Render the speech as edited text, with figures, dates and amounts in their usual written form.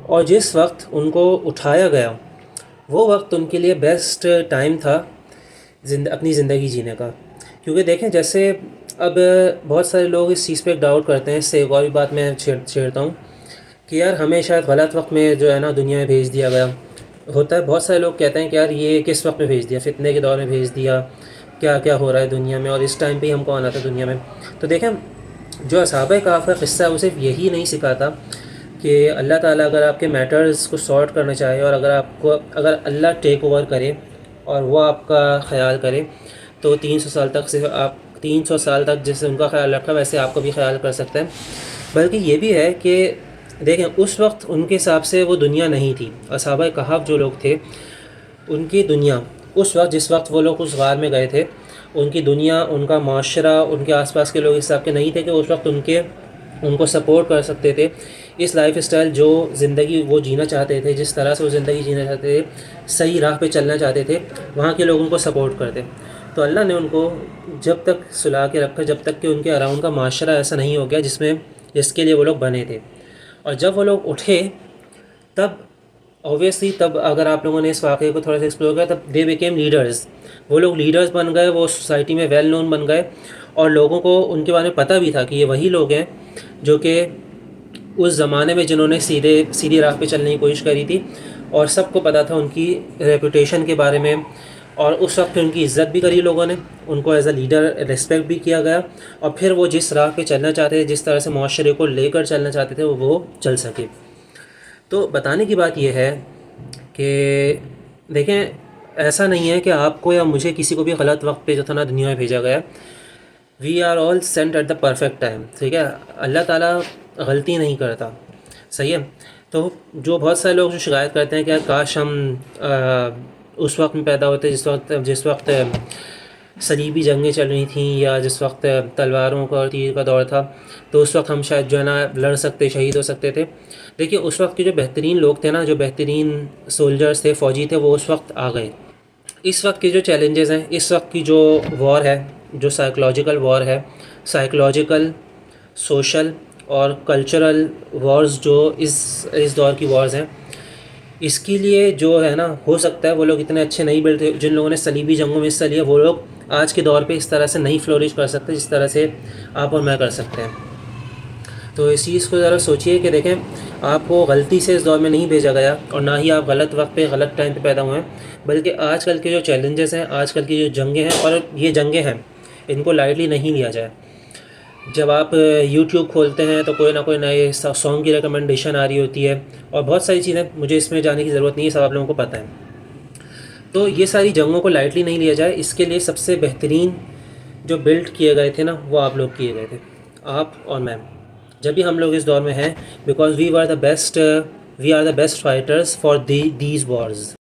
اور جس وقت ان کو اٹھایا گیا وہ وقت ان کے لیے بیسٹ ٹائم تھا اپنی زندگی جینے کا. کیونکہ دیکھیں جیسے اب بہت سارے لوگ اس چیز پہ ایک ڈاؤٹ کرتے ہیں. اس سے ایک اور بھی بات میں چھیڑتا ہوں کہ یار ہمیں شاید غلط وقت میں جو ہے نا دنیا میں بھیج دیا گیا ہوتا ہے. بہت سارے لوگ کہتے ہیں کہ یار یہ کس وقت میں بھیج دیا, فتنے کے دور میں بھیج دیا, کیا کیا ہو رہا ہے دنیا میں, اور اس ٹائم پہ ہی ہم کو آنا تھا دنیا میں. تو دیکھیں جو اصحابہ کہف کا قصہ ہے وہ صرف یہی نہیں سکھاتا کہ اللہ تعالیٰ اگر آپ کے میٹرز کو سارٹ کرنا چاہے اور اگر اللہ ٹیک اوور کرے اور وہ آپ کا خیال کرے تو 300 سال تک صرف آپ 300 سال تک جیسے ان کا خیال رکھا ویسے آپ کو بھی خیال کر سکتے ہیں. بلکہ یہ بھی ہے کہ دیکھیں اس وقت ان کے حساب سے وہ دنیا نہیں تھی. اصحابہ کہف جو لوگ تھے ان کی دنیا اس وقت جس وقت وہ لوگ اس غار میں گئے تھے, ان کی دنیا, ان کا معاشرہ, ان کے آس پاس کے لوگ اس حساب کے نہیں تھے کہ اس وقت ان کو سپورٹ کر سکتے تھے. اس لائف اسٹائل جو زندگی وہ جینا چاہتے تھے, جس طرح سے وہ زندگی جینا چاہتے تھے, صحیح راہ پہ چلنا چاہتے تھے, وہاں کے لوگ ان کو سپورٹ کرتے. تو اللہ نے ان کو جب تک سلا کے رکھا جب تک کہ ان کے اراؤنڈ کا معاشرہ ایسا نہیں ہو گیا جس کے لیے وہ لوگ بنے تھے. اور جب وہ لوگ اٹھے تب اوبویسلی تب اگر آپ لوگوں نے اس واقعے کو تھوڑا سا ایکسپلور کیا تب دے بیکیم لیڈرز. وہ لوگ لیڈرز بن گئے, وہ سوسائٹی میں ویل نون بن گئے, اور لوگوں کو ان کے بارے میں پتہ بھی تھا کہ یہ وہی لوگ ہیں جو کہ اس زمانے میں جنہوں نے سیدھی راہ پہ چلنے کی کوشش کری تھی, اور سب کو پتہ تھا ان کی ریپوٹیشن کے بارے میں. اور اس وقت پھر ان کی عزت بھی کری لوگوں نے, ان کو ایز اے لیڈر ریسپیکٹ بھی کیا گیا, اور پھر وہ جس راہ پہ چلنا چاہتے تھے, جس طرح سے معاشرے کو لے کر چلنا چاہتے تھے وہ چل سکے. تو بتانے کی بات یہ ہے کہ دیکھیں ایسا نہیں ہے کہ آپ کو یا مجھے کسی کو بھی غلط وقت پہ جو تھا نا دنیا میں بھیجا گیا. We are all sent at the perfect time. ٹھیک ہے, اللہ تعالیٰ غلطی نہیں کرتا, صحیح ہے. تو جو بہت سارے لوگ جو شکایت کرتے ہیں کہ کاش ہم اس وقت میں پیدا ہوتے جس وقت صلیبی جنگیں چل رہی تھیں, یا جس وقت تلواروں کا اور تیر کا دور تھا, تو اس وقت ہم شاید جو ہے نا لڑ سکتے, شہید ہو سکتے تھے. دیکھیے اس وقت کے جو بہترین لوگ تھے نا, جو بہترین سولجرز تھے, فوجی تھے, وہ اس وقت آ گئے. اس وقت کے جو چیلنجز ہیں, اس وقت کی جو وار ہے, جو سائیکلوجیکل وار ہے, سائیکلوجیکل, سوشل اور کلچرل وارز جو اس دور کی وارز ہیں, اس کے لیے جو ہے نا ہو سکتا ہے وہ لوگ اتنے اچھے نہیں بیٹھے. جن لوگوں نے صلیبی جنگوں میں حصہ لیا وہ لوگ آج کے دور پہ اس طرح سے نہیں فلورش کر سکتے جس طرح سے آپ اور میں کر سکتے ہیں. تو اس چیز کو ذرا سوچئے کہ دیکھیں آپ کو غلطی سے اس دور میں نہیں بھیجا گیا, اور نہ ہی آپ غلط وقت پہ غلط ٹائم پہ پیدا ہوئے ہیں, بلکہ آج کل کے جو چیلنجز ہیں, آج کل کی جو جنگیں ہیں, اور یہ جنگیں ہیں ان کو لائٹلی نہیں لیا جائے. جب آپ یوٹیوب کھولتے ہیں تو کوئی نہ کوئی نئے سانگ کی ریکمنڈیشن آ رہی ہوتی ہے, اور بہت ساری چیزیں, مجھے اس میں جانے کی ضرورت نہیں ہے, سب آپ لوگوں کو پتہ ہے. تو یہ ساری جنگوں کو لائٹلی نہیں لیا جائے. اس کے لیے سب سے بہترین جو بلڈ کیے گئے تھے نا وہ آپ لوگ کیے گئے تھے, آپ اور میں. جب بھی ہم لوگ اس دور میں ہیں, because we are the best fighters for these wars.